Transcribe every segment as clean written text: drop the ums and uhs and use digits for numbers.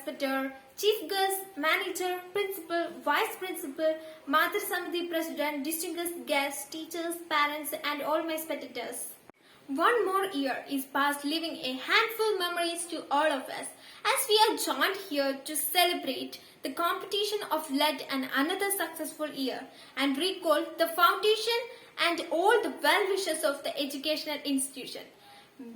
respected Chief Guest, Manager, Principal, Vice Principal, Madhur Samiti President, distinguished guests, teachers, parents, and all my spectators. One more year is past, leaving a handful memories to all of us as we are joined here to celebrate the competition of lead and another successful year and recall the foundation and all the well wishes of the educational institution.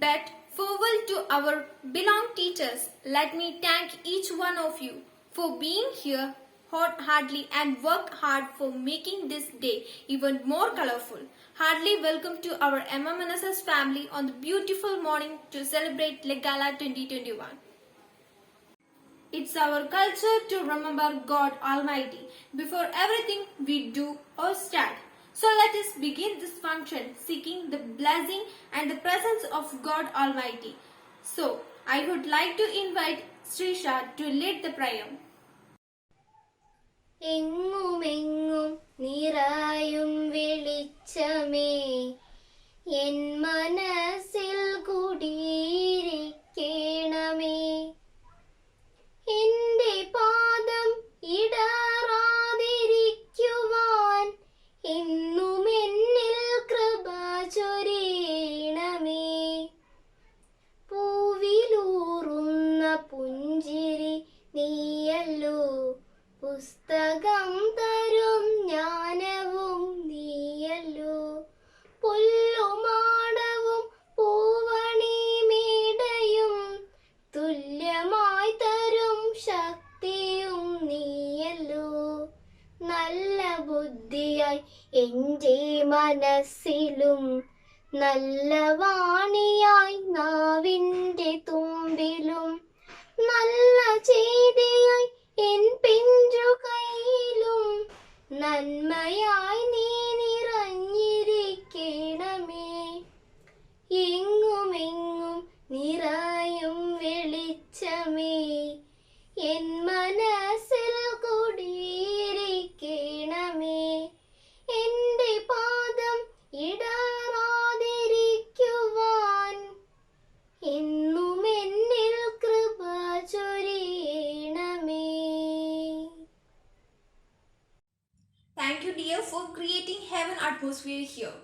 But farewell to our beloved teachers, let me thank each one of you for being here wholeheartedly and work hard for making this day even more colorful. Heartily welcome to our MMNSS family on the beautiful morning to celebrate Legala 2021. It's our culture to remember God Almighty before everything we do or start. So let us begin this function seeking the blessing and the presence of God Almighty. So I would like to invite Srisha to lead the prayer. എങ്ങുമെങ്ങും നിറയും വെളിച്ചമേ N മനസ്സിൽ കുടിയിരിക്കണമേ എന്റെ പാദം ഇടറാതിരിക്കുവാൻ എന്നും എന്നിൽ കൃപ ചൊരിയണമേ പൂവിലൂറുന്ന പുഞ്ചിരി നീയല്ലോ പുസ്തകം തരും ജ്ഞാനവും നീയല്ലോ പുല്ലുമാടവും പൂവണിമേടയും തുല്യമായി തരും ശക്തിയും നീയല്ലോ നല്ല ബുദ്ധിയായി എൻ്റെ മനസ്സിലും നല്ല വാണിയായി നാവിൻ്റെ തുമ്പിലും നല്ല ചെയ്തിയായി എൻ പിഞ്ചു കയ്യിലും നന്മയായി നീ നിറഞ്ഞിരിക്കണമേ എങ്ങുമെങ്ങും നിറയും വെളിച്ചമേ എൻ മനസ്സിൽ കുടിയിരിക്കണമേ എൻ്റെ പാദം ഇടറാതിരിക്കുവാൻ എന്നും എന്നിൽ കൃപ ചൊരിയണമേ. Thank you, dear, for creating heaven atmosphere here.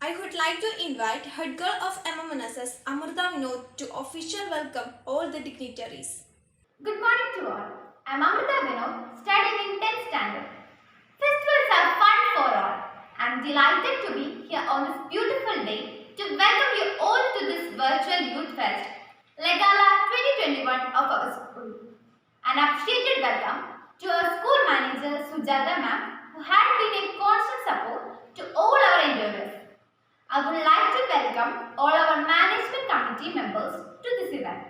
I would like to invite head girl of MMNSS, Amrita Vinod, to official welcome all the dignitaries. Good morning to all. I am Amrita Vinod, studying in 10th standard. Festivals are fun for all. I am delighted to be here on this beautiful day to welcome you all to this virtual youth fest, Legala 2021 of our school. An appreciated welcome to our school manager Sujata ma'am, who had been a constant support to all our endeavors. I would like to welcome all our management committee members to this event.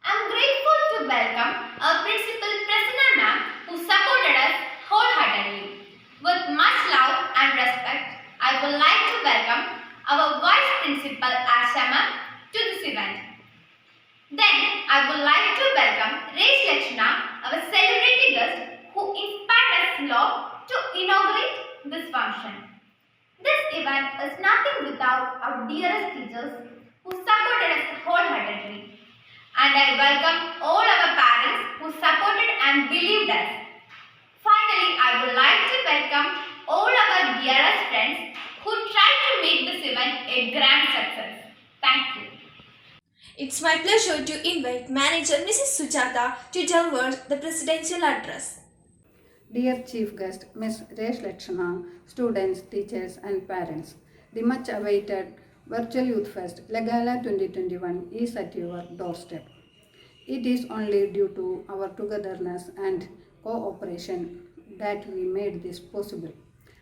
I am grateful to welcome our principal Prasanna ma'am, who supported us wholeheartedly. With much love and respect, I would like to welcome our vice principal Asha ma'am to this event. Then I would like to welcome Resh Lakshmana, our celebrity guest who inspired us a lot to inaugurate this function. This event is nothing without our dearest teachers who supported us wholeheartedly. And I welcome all our parents who supported and believed us. Finally, I would like to welcome all our dearest friends who tried to make this event a grand success. Thank you. It's my pleasure to invite manager Mrs. Sujata to deliver the presidential address. Dear Chief Guest, Ms. Resh Lakshmana, students, teachers and parents, the much awaited Virtual Youth Fest Legala 2021 is at your doorstep. It is only due to our togetherness and cooperation that we made this possible.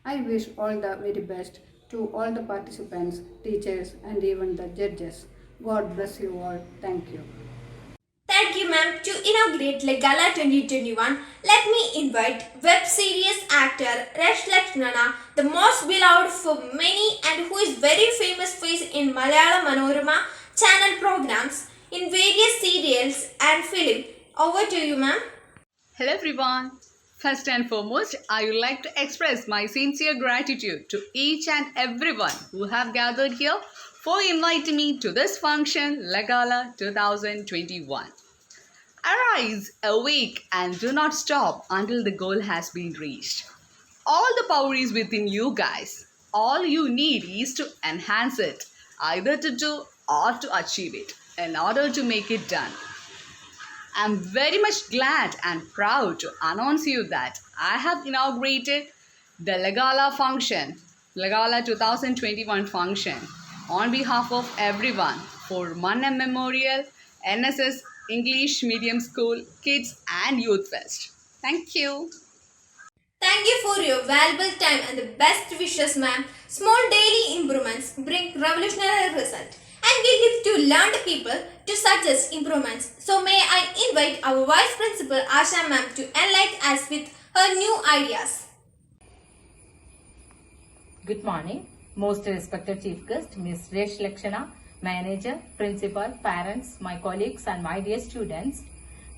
I wish all the very best to all the participants, teachers and even the judges. God bless you all. Thank you. Thank you, ma'am. To inaugurate Legala 2021, let me invite web series actor Resh Lakshmana, the most beloved for many and who is very famous face in Malayalam Manorama channel programs in various serials and film. Over to you, ma'am. Hello everyone. First and foremost, I would like to express my sincere gratitude to each and everyone who have gathered here for inviting me to this function, Legala 2021. Arise, awake, and do not stop until the goal has been reached. All the power is within you guys. All you need is to enhance it, either to do or to achieve it, in order to make it done. I'm very much glad and proud to announce you that I have inaugurated the Legala function, Legala 2021 function, on behalf of everyone for Manna Memorial NSS English Medium School Kids and Youth Fest. Thank you. Thank you for your valuable time and the best wishes, ma'am. Small daily improvements bring revolutionary result, and we live to learn the people to suggest improvements. So may I invite our Vice Principal Asha ma'am to enlighten us with her new ideas. Good morning, most respected Chief Guest, Ms. Resh Lakshana, Manager, Principal, Parents, my colleagues and my dear students.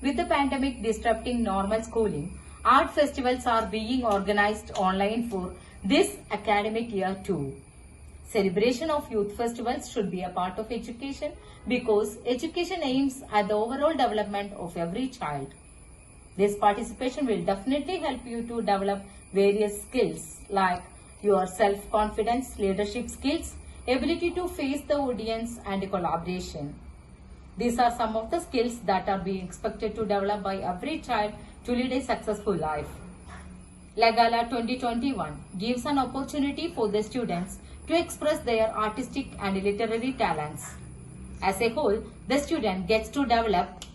With the pandemic disrupting normal schooling, art festivals are being organized online for this academic year too. Celebration of youth festivals should be a part of education because education aims at the overall development of every child. This participation will definitely help you to develop various skills like your self-confidence, leadership skills, ability to face the audience and collaboration. These are some of the skills that are being expected to develop by every child to lead a successful life. Legala 2021 gives an opportunity for the students to express their artistic and literary talents. As a whole, the student gets to develop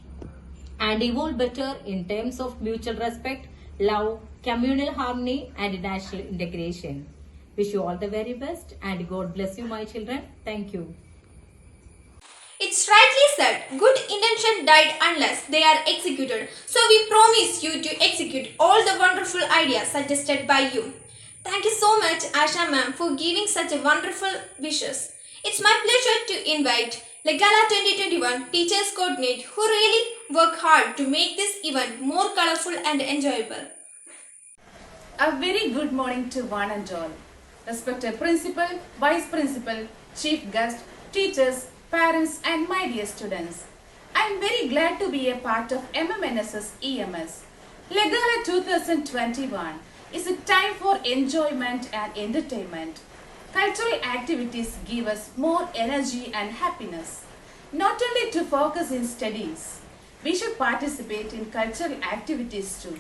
and evolve better in terms of mutual respect, love, communal harmony and national integration. Wish you all the very best and God bless you, my children. Thank you. It's rightly said, good intention died unless they are executed. So we promise you to execute all the wonderful ideas suggested by you. Thank you so much, Asha ma'am, for giving such a wonderful wishes. It's my pleasure to invite Legala 2021 Teachers Coordinate who really work hard to make this event more colorful and enjoyable. A very good morning to one and all. Respected Principal, Vice Principal, Chief Guest, teachers, parents and my dear students. I am very glad to be a part of MMNSS EMS. Legala 2021 is a time for enjoyment and entertainment. Cultural activities give us more energy and happiness. Not only to focus in studies, we should participate in cultural activities too.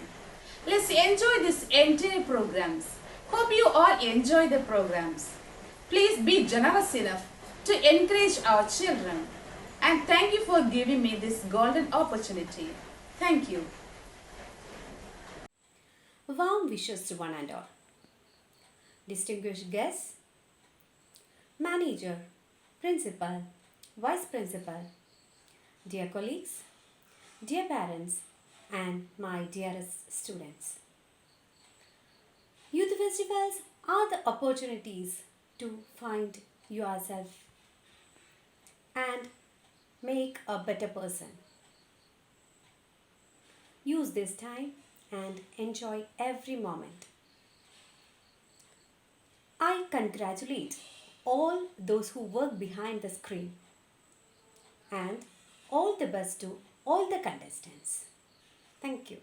Let's enjoy this entire programs. Hope you all enjoy the programs. Please be generous enough to encourage our children. And thank you for giving me this golden opportunity. Thank you. Warm wishes to one and all. Distinguished guests, manager, principal, vice principal, dear colleagues, dear parents, and my dearest students. Youth festivals are the opportunities to find yourself and make a better person. Use this time and enjoy every moment. I congratulate all those who work behind the screen and all the best to all the contestants. Thank you.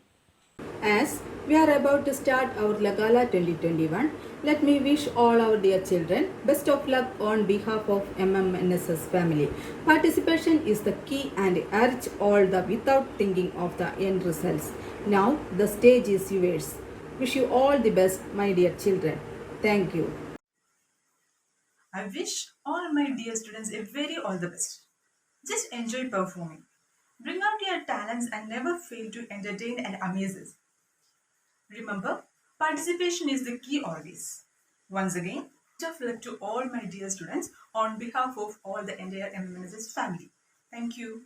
As we are about to start our Legala 2021, let me wish all our dear children best of luck on behalf of MMNSS family. Participation is the key and urge all the without thinking of the end results. Now the stage is yours. Wish you all the best, my dear children. Thank you. I wish all my dear students a very all the best. Just enjoy performing. Bring out your talents and never fail to entertain and amaze us. Remember, participation is the key always. Once again, tough luck to all my dear students on behalf of all the entire MMNSS family. Thank you.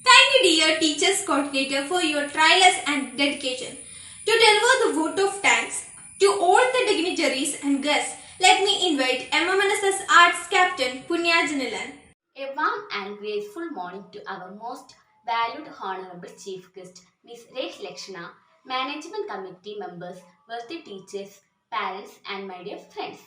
Thank you, dear Teachers Coordinator, for your tireless and dedication. To deliver the vote of thanks to all the dignitaries and guests, let me invite MMNSS Arts Captain Punya Janilan. A warm and grateful morning to our most valued Honorable Chief Guest, Ms. Resh Lakshana, Management Committee members, worthy teachers, parents and my dear friends.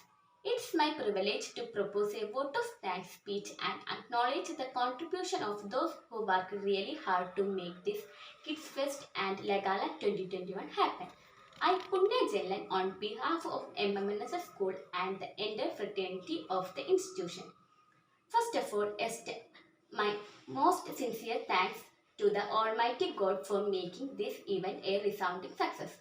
It's my privilege to propose a vote of thanks speech and acknowledge the contribution of those who work really hard to make this Kids Fest and Lagala 2021 happen. I, Punya Jellan, on behalf of MMNSS School and the entire fraternity of the institution. First of all, my most sincere thanks to the Almighty God for making this event a resounding success.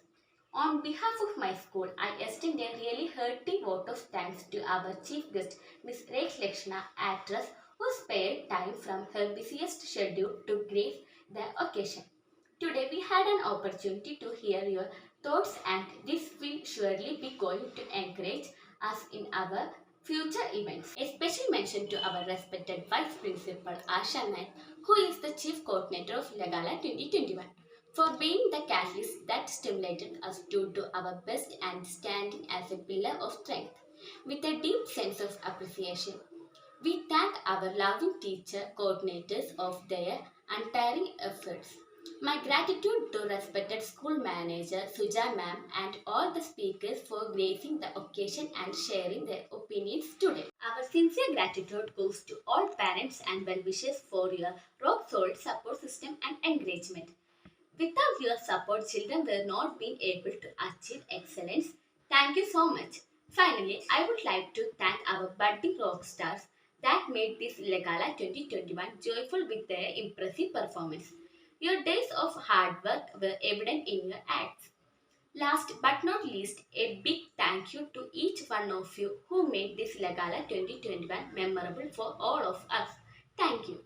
On behalf of my school, I extend a really hearty vote of thanks to our chief guest, Ms. Rekh Lakshana, actress, who spared time from her busiest schedule to grace the occasion. Today, we had an opportunity to hear your thoughts, and this will surely be going to encourage us in our future events. A special mention to our respected Vice Principal Asha Naik, who is the Chief Coordinator of Lagala 2021, for being the catalyst that stimulated us to do our best and standing as a pillar of strength. With a deep sense of appreciation, we thank our loving teacher coordinators of their untiring efforts. My gratitude to respected school manager Suja ma'am and all the speakers for gracing the occasion and sharing their opinions today. Our sincere gratitude goes to all parents and well-wishers for your rock-solid support system and encouragement. Without your support, children will not be able to achieve excellence. Thank you so much. Finally, I would like to thank our budding rock stars that made this Lagala 2021 joyful with their impressive performance. Your days of hard work were evident in your acts. Last but not least, a big thank you to each one of you who made this Lagala 2021 memorable for all of us. Thank you.